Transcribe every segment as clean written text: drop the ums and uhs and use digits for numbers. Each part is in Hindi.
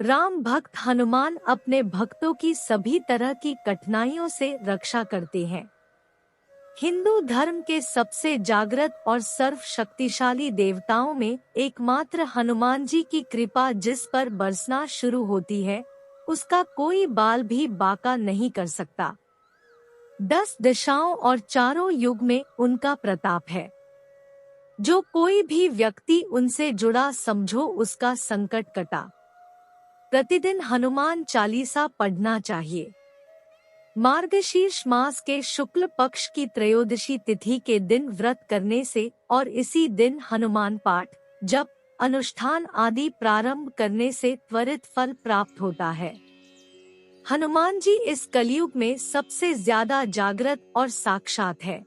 राम भक्त हनुमान अपने भक्तों की सभी तरह की कठिनाइयों से रक्षा करते हैं। हिंदू धर्म के सबसे जागृत और सर्वशक्तिशाली देवताओं में एकमात्र हनुमान जी की कृपा जिस पर बरसना शुरू होती है, उसका कोई बाल भी बांका नहीं कर सकता। 10 दिशाओं और चारों युग में उनका प्रताप है। जो कोई भी व्यक्ति उनसे जुड़ा समझो उसका संकट कटा। प्रतिदिन हनुमान चालीसा पढ़ना चाहिए। मार्गशीर्ष मास के शुक्ल पक्ष की त्रयोदशी तिथि के दिन व्रत करने से और इसी दिन हनुमान पाठ, जप, अनुष्ठान आदि प्रारंभ करने से त्वरित फल प्राप्त होता है। हनुमान जी इस कलयुग में सबसे ज्यादा जागृत और साक्षात है।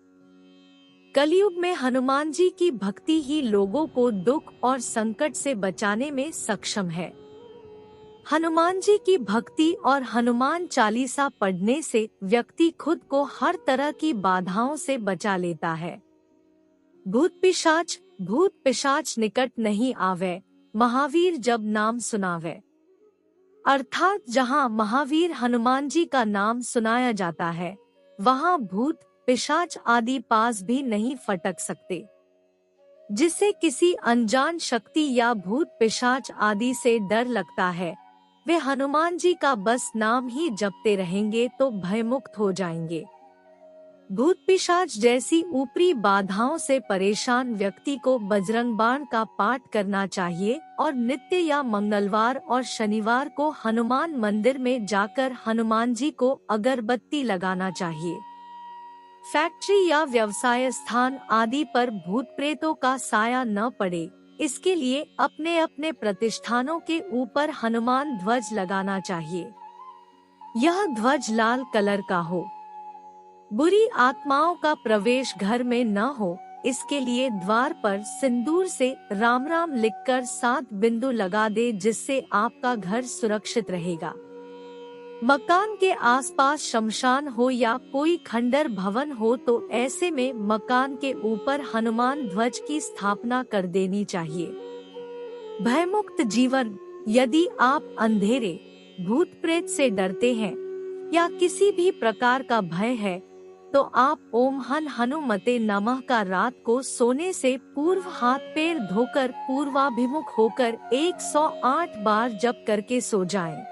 कलयुग में हनुमान जी की भक्ति ही लोगों को दुख और संकट से बचाने में सक्षम है। हनुमान जी की भक्ति और हनुमान चालीसा पढ़ने से व्यक्ति खुद को हर तरह की बाधाओं से बचा लेता है। भूत पिशाच निकट नहीं आवे, महावीर जब नाम सुनावे। अर्थात जहाँ महावीर हनुमान जी का नाम सुनाया जाता है, वहाँ भूत पिशाच आदि पास भी नहीं फटक सकते। जिसे किसी अनजान शक्ति या भूत पिशाच आदि से डर लगता है, वे हनुमान जी का बस नाम ही जपते रहेंगे तो भयमुक्त हो जाएंगे। भूत पिशाच जैसी ऊपरी बाधाओं से परेशान व्यक्ति को बजरंग बाण का पाठ करना चाहिए और नित्य या मंगलवार और शनिवार को हनुमान मंदिर में जाकर हनुमान जी को अगरबत्ती लगाना चाहिए। फैक्ट्री या व्यवसाय स्थान आदि पर भूत प्रेतों का साया न पड़े, इसके लिए अपने अपने प्रतिष्ठानों के ऊपर हनुमान ध्वज लगाना चाहिए। यह ध्वज लाल कलर का हो। बुरी आत्माओं का प्रवेश घर में न हो, इसके लिए द्वार पर सिंदूर से राम राम लिखकर 7 बिंदु लगा दे, जिससे आपका घर सुरक्षित रहेगा। मकान के आसपास शमशान हो या कोई खंडर भवन हो तो ऐसे में मकान के ऊपर हनुमान ध्वज की स्थापना कर देनी चाहिए। भयमुक्त जीवन। यदि आप अंधेरे, भूत प्रेत से डरते हैं या किसी भी प्रकार का भय है, तो आप ओम हन हनुमते नमः का रात को सोने से पूर्व हाथ पैर धोकर पूर्वाभिमुख होकर 108 बार जप करके सो जाएं।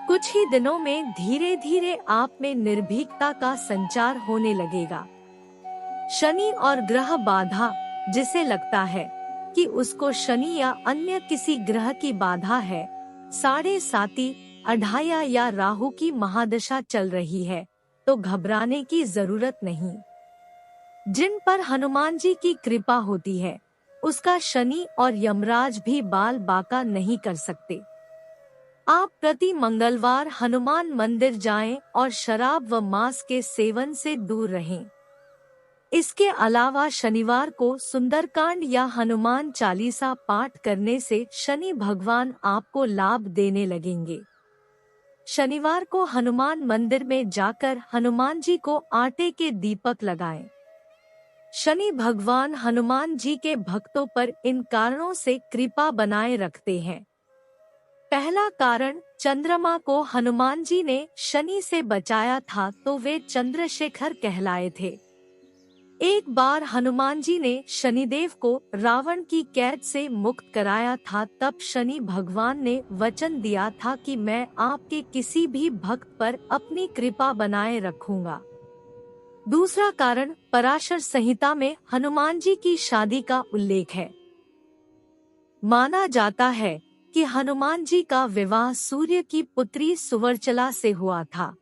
कुछ ही दिनों में धीरे धीरे आप में निर्भीकता का संचार होने लगेगा। शनि और ग्रह बाधा, जिसे लगता है कि उसको शनि या अन्य किसी ग्रह की बाधा है, 7.5 अढ़ाया या राहु की महादशा चल रही है, तो घबराने की जरूरत नहीं। जिन पर हनुमान जी की कृपा होती है, उसका शनि और यमराज भी बाल बांका नहीं कर सकते। आप प्रति मंगलवार हनुमान मंदिर जाएं और शराब व मांस के सेवन से दूर रहें। इसके अलावा शनिवार को सुंदरकांड या हनुमान चालीसा पाठ करने से शनि भगवान आपको लाभ देने लगेंगे। शनिवार को हनुमान मंदिर में जाकर हनुमान जी को आटे के दीपक लगाएं। शनि भगवान हनुमान जी के भक्तों पर इन कारणों से कृपा बनाए रखते हैं। पहला कारण, चंद्रमा को हनुमान जी ने शनि से बचाया था तो वे चंद्रशेखर कहलाए थे। एक बार हनुमान जी ने शनिदेव को रावण की कैद से मुक्त कराया था, तब शनि भगवान ने वचन दिया था कि मैं आपके किसी भी भक्त पर अपनी कृपा बनाए रखूंगा। दूसरा कारण, पराशर संहिता में हनुमान जी की शादी का उल्लेख है। माना जाता है कि हनुमान जी का विवाह सूर्य की पुत्री सुवर्चला से हुआ था।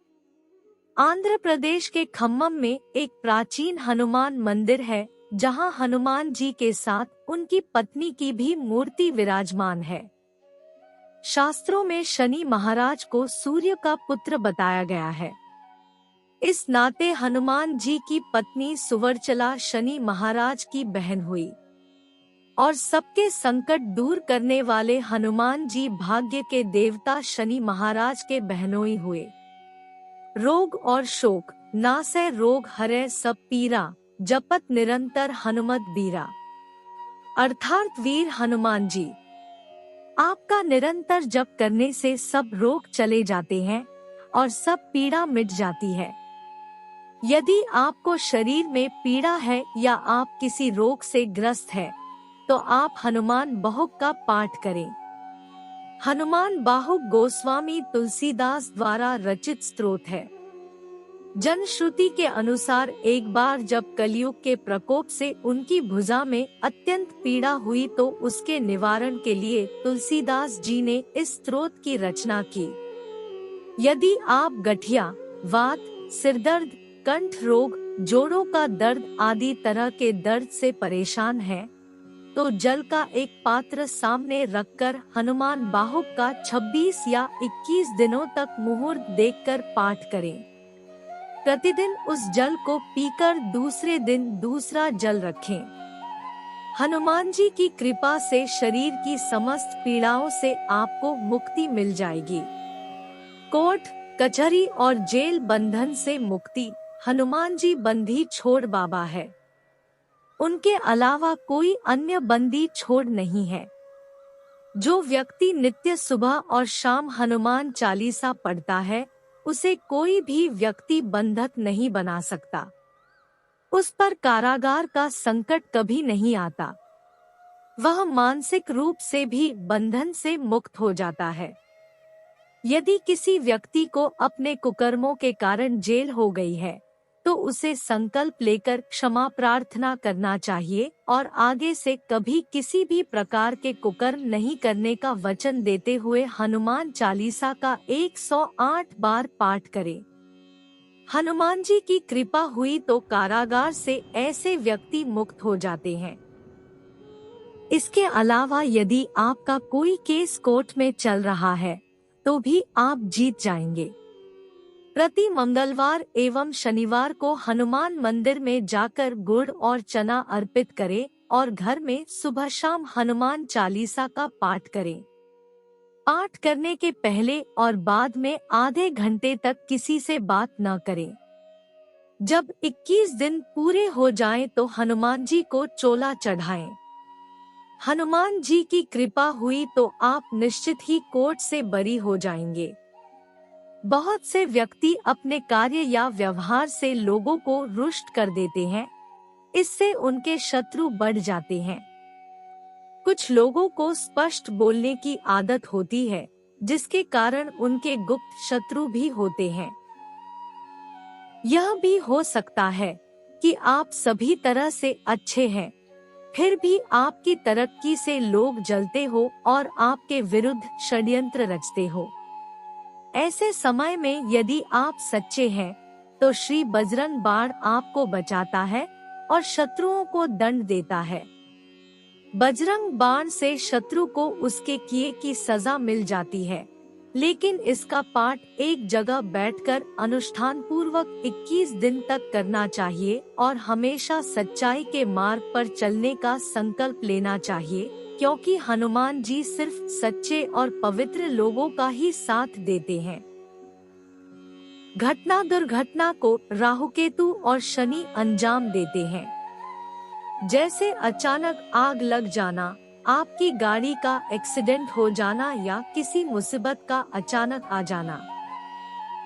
आंध्र प्रदेश के खम्मम में एक प्राचीन हनुमान मंदिर है, जहां हनुमान जी के साथ उनकी पत्नी की भी मूर्ति विराजमान है। शास्त्रों में शनि महाराज को सूर्य का पुत्र बताया गया है। इस नाते हनुमान जी की पत्नी सुवर्चला शनि महाराज की बहन हुई और सबके संकट दूर करने वाले हनुमान जी भाग्य के देवता शनि महाराज के बहनोई हुए। रोग और शोक नासै रोग हरै सब पीरा, जपत निरंतर हनुमत बीरा। अर्थात वीर हनुमान जी आपका निरंतर जप करने से सब रोग चले जाते हैं और सब पीड़ा मिट जाती है। यदि आपको शरीर में पीड़ा है या आप किसी रोग से ग्रस्त है, तो आप हनुमान बाहुक का पाठ करें। हनुमान बाहुक गोस्वामी तुलसीदास द्वारा रचित स्तोत्र है। जनश्रुति के अनुसार एक बार जब कलयुग के प्रकोप से उनकी भुजा में अत्यंत पीड़ा हुई तो उसके निवारण के लिए तुलसीदास जी ने इस स्तोत्र की रचना की। यदि आप गठिया, वात, सिरदर्द, कंठ रोग, जोड़ों का दर्द आदि तरह के दर्द से परेशान हैं, तो जल का एक पात्र सामने रखकर हनुमान बाहुक का 26 या 21 दिनों तक मुहूर्त देखकर पाठ करें। प्रतिदिन उस जल को पीकर दूसरे दिन दूसरा जल रखें। हनुमान जी की कृपा से शरीर की समस्त पीड़ाओं से आपको मुक्ति मिल जाएगी। कोर्ट, कचहरी और जेल बंधन से मुक्ति हनुमान जी बंदी छोड़ बाबा है। उनके अलावा कोई अन्य बंदी छोड़ नहीं है। जो व्यक्ति नित्य सुबह और शाम हनुमान चालीसा पढ़ता है, उसे कोई भी व्यक्ति बंधक नहीं बना सकता। उस पर कारागार का संकट कभी नहीं आता। वह मानसिक रूप से भी बंधन से मुक्त हो जाता है। यदि किसी व्यक्ति को अपने कुकर्मों के कारण जेल हो गई है, तो उसे संकल्प लेकर क्षमा प्रार्थना करना चाहिए और आगे से कभी किसी भी प्रकार के कुकर्म नहीं करने का वचन देते हुए हनुमान चालीसा का 108 बार पाठ करें। हनुमान जी की कृपा हुई तो कारागार से ऐसे व्यक्ति मुक्त हो जाते हैं। इसके अलावा यदि आपका कोई केस कोर्ट में चल रहा है, तो भी आप जीत जाएंगे। प्रति मंगलवार एवं शनिवार को हनुमान मंदिर में जाकर गुड़ और चना अर्पित करें और घर में सुबह शाम हनुमान चालीसा का पाठ करें। पाठ करने के पहले और बाद में आधे घंटे तक किसी से बात न करें। जब 21 दिन पूरे हो जाएं तो हनुमान जी को चोला चढ़ाएं। हनुमान जी की कृपा हुई तो आप निश्चित ही कोर्ट से बरी हो जाएंगे। बहुत से व्यक्ति अपने कार्य या व्यवहार से लोगों को रुष्ट कर देते हैं। इससे उनके शत्रु बढ़ जाते हैं। कुछ लोगों को स्पष्ट बोलने की आदत होती है, जिसके कारण उनके गुप्त शत्रु भी होते हैं। यह भी हो सकता है कि आप सभी तरह से अच्छे हैं, फिर भी आपकी तरक्की से लोग जलते हो और आपके विरुद्ध षड्यंत्र रचते हो। ऐसे समय में यदि आप सच्चे हैं, तो श्री बजरंग बाण आपको बचाता है और शत्रुओं को दंड देता है। बजरंग बाण से शत्रु को उसके किए की सजा मिल जाती है, लेकिन इसका पाठ एक जगह बैठकर अनुष्ठान पूर्वक 21 दिन तक करना चाहिए और हमेशा सच्चाई के मार्ग पर चलने का संकल्प लेना चाहिए, क्योंकि हनुमान जी सिर्फ सच्चे और पवित्र लोगों का ही साथ देते हैं। घटना दुर्घटना को राहुकेतु और शनि अंजाम देते हैं। जैसे अचानक आग लग जाना, आपकी गाड़ी का एक्सीडेंट हो जाना या किसी मुसीबत का अचानक आ जाना।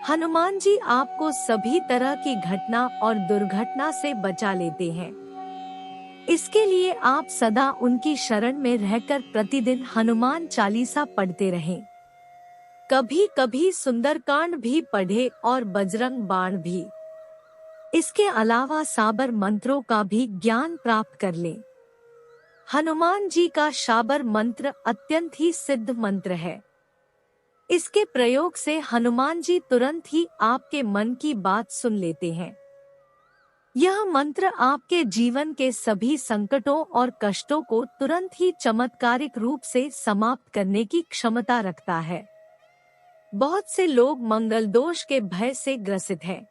हनुमान जी आपको सभी तरह की घटना और दुर्घटना से बचा लेते हैं। इसके लिए आप सदा उनकी शरण में रहकर प्रतिदिन हनुमान चालीसा पढ़ते रहें। कभी कभी सुंदरकांड भी पढ़े और बजरंग बाण भी। इसके अलावा शाबर मंत्रों का भी ज्ञान प्राप्त कर लें। हनुमान जी का शाबर मंत्र अत्यंत ही सिद्ध मंत्र है। इसके प्रयोग से हनुमान जी तुरंत ही आपके मन की बात सुन लेते हैं। यह मंत्र आपके जीवन के सभी संकटों और कष्टों को तुरंत ही चमत्कारिक रूप से समाप्त करने की क्षमता रखता है। बहुत से लोग मंगल दोष के भय से ग्रसित हैं।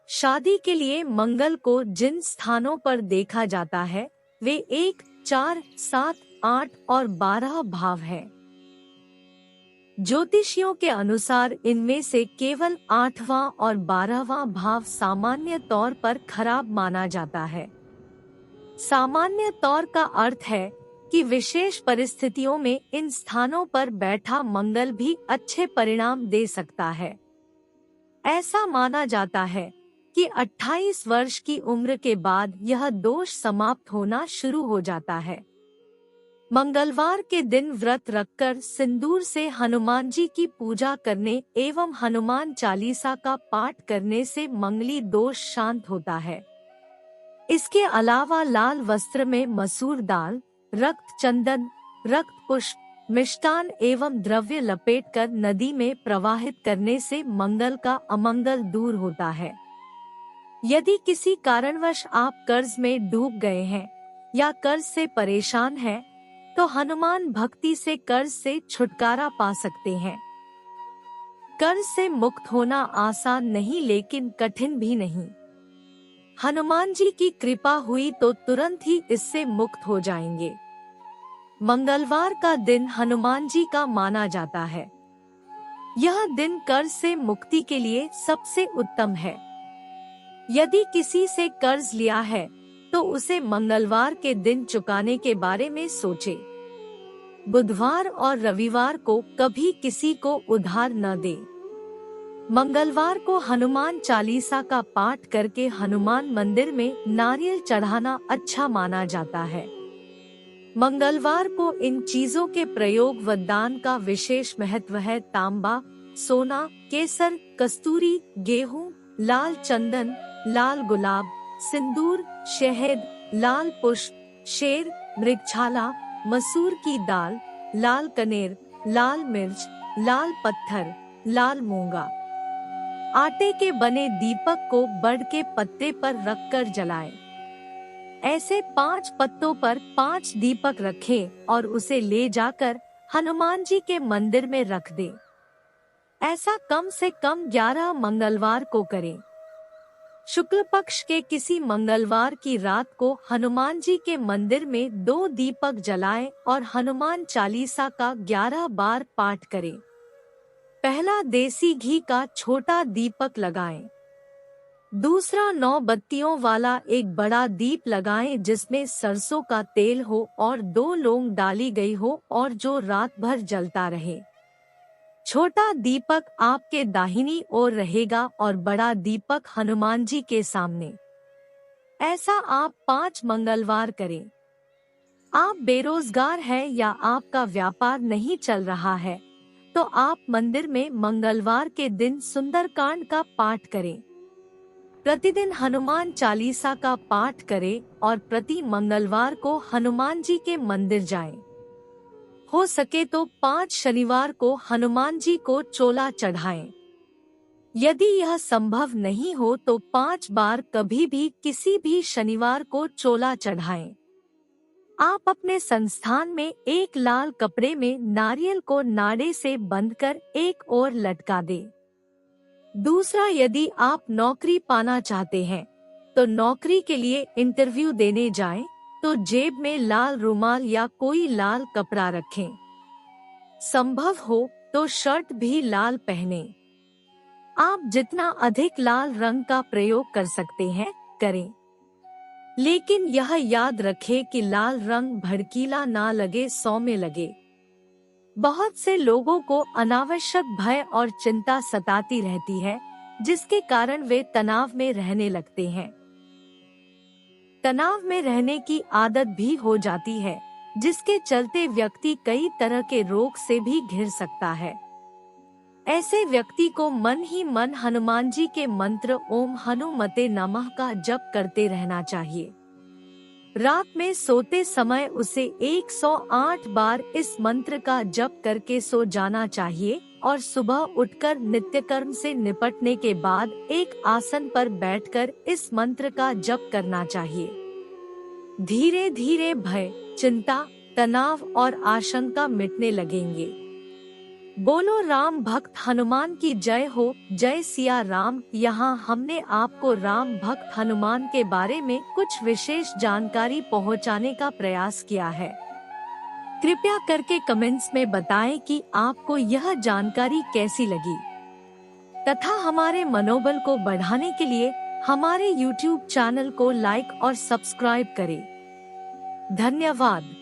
शादी के लिए मंगल को जिन स्थानों पर देखा जाता है, वे 1, 4, 7, 8 और 12 भाव हैं। ज्योतिषियों के अनुसार इनमें से केवल 8वां और 12वां भाव सामान्य तौर पर खराब माना जाता है। सामान्य तौर का अर्थ है कि विशेष परिस्थितियों में इन स्थानों पर बैठा मंगल भी अच्छे परिणाम दे सकता है। ऐसा माना जाता है कि 28 वर्ष की उम्र के बाद यह दोष समाप्त होना शुरू हो जाता है। मंगलवार के दिन व्रत रखकर सिंदूर से हनुमान जी की पूजा करने एवं हनुमान चालीसा का पाठ करने से मंगली दोष शांत होता है। इसके अलावा लाल वस्त्र में मसूर दाल, रक्त चंदन, रक्त पुष्प, मिष्टान एवं द्रव्य लपेटकर नदी में प्रवाहित करने से मंगल का अमंगल दूर होता है। यदि किसी कारणवश आप कर्ज में डूब गए हैं या कर्ज से परेशान हैं, तो हनुमान भक्ति से कर्ज से छुटकारा पा सकते हैं। कर्ज से मुक्त होना आसान नहीं लेकिन कठिन भी नहीं। हनुमान जी की कृपा हुई तो तुरंत ही इससे मुक्त हो जाएंगे। मंगलवार का दिन हनुमान जी का माना जाता है। यह दिन कर्ज से मुक्ति के लिए सबसे उत्तम है। यदि किसी से कर्ज लिया है तो उसे मंगलवार के दिन चुकाने के बारे में सोचे। बुधवार और रविवार को कभी किसी को उधार न दे। मंगलवार को हनुमान चालीसा का पाठ करके हनुमान मंदिर में नारियल चढ़ाना अच्छा माना जाता है। मंगलवार को इन चीजों के प्रयोग व दान का विशेष महत्व है। तांबा, सोना, केसर, कस्तूरी, गेहूं, लाल चंदन, लाल गुलाब, सिंदूर, शहद, लाल पुष्प, शेर, मृगछाला, मसूर की दाल, लाल कनेर, लाल मिर्च, लाल पत्थर, लाल मूंगा। आटे के बने दीपक को बड़ के पत्ते पर रखकर जलाएं। ऐसे 5 पत्तों पर 5 दीपक रखें और उसे ले जाकर हनुमान जी के मंदिर में रख दें। ऐसा कम से कम 11 मंगलवार को करें। शुक्ल पक्ष के किसी मंगलवार की रात को हनुमान जी के मंदिर में 2 दीपक जलाएं और हनुमान चालीसा का 11 बार पाठ करें। पहला देसी घी का छोटा दीपक लगाएं। दूसरा 9 बत्तियों वाला एक बड़ा दीप लगाएं जिसमें सरसों का तेल हो और 2 लौंग डाली गई हो और जो रात भर जलता रहे। छोटा दीपक आपके दाहिनी ओर रहेगा और बड़ा दीपक हनुमान जी के सामने। ऐसा आप 5 मंगलवार करें। आप बेरोजगार हैं या आपका व्यापार नहीं चल रहा है तो आप मंदिर में मंगलवार के दिन सुंदरकांड का पाठ करें। प्रतिदिन हनुमान चालीसा का पाठ करें और प्रति मंगलवार को हनुमान जी के मंदिर जाएं। हो सके तो 5 शनिवार को हनुमान जी को चोला चढ़ाएं। यदि यह संभव नहीं हो तो 5 बार कभी भी किसी भी शनिवार को चोला चढ़ाएं। आप अपने संस्थान में एक लाल कपड़े में नारियल को नाड़े से बंधकर एक ओर लटका दें। दूसरा, यदि आप नौकरी पाना चाहते हैं तो नौकरी के लिए इंटरव्यू देने जाएं तो जेब में लाल रुमाल या कोई लाल कपड़ा रखें। संभव हो तो शर्ट भी लाल पहने। आप जितना अधिक लाल रंग का प्रयोग कर सकते हैं करें, लेकिन यह याद रखें कि लाल रंग भड़कीला ना लगे, सौम्य लगे। बहुत से लोगों को अनावश्यक भय और चिंता सताती रहती है जिसके कारण वे तनाव में रहने लगते हैं। तनाव में रहने की आदत भी हो जाती है जिसके चलते व्यक्ति कई तरह के रोग से भी घिर सकता है। ऐसे व्यक्ति को मन ही मन हनुमान जी के मंत्र ओम हनुमते नमः का जप करते रहना चाहिए। रात में सोते समय उसे 108 बार इस मंत्र का जप करके सो जाना चाहिए और सुबह उठकर नित्य कर्म से निपटने के बाद एक आसन पर बैठकर इस मंत्र का जप करना चाहिए। धीरे धीरे भय, चिंता, तनाव और आशंका मिटने लगेंगे। बोलो राम भक्त हनुमान की जय हो। जय सिया राम। यहाँ हमने आपको राम भक्त हनुमान के बारे में कुछ विशेष जानकारी पहुँचाने का प्रयास किया है। कृपया करके कमेंट्स में बताएं कि आपको यह जानकारी कैसी लगी तथा हमारे मनोबल को बढ़ाने के लिए हमारे YouTube चैनल को लाइक और सब्सक्राइब करें। धन्यवाद।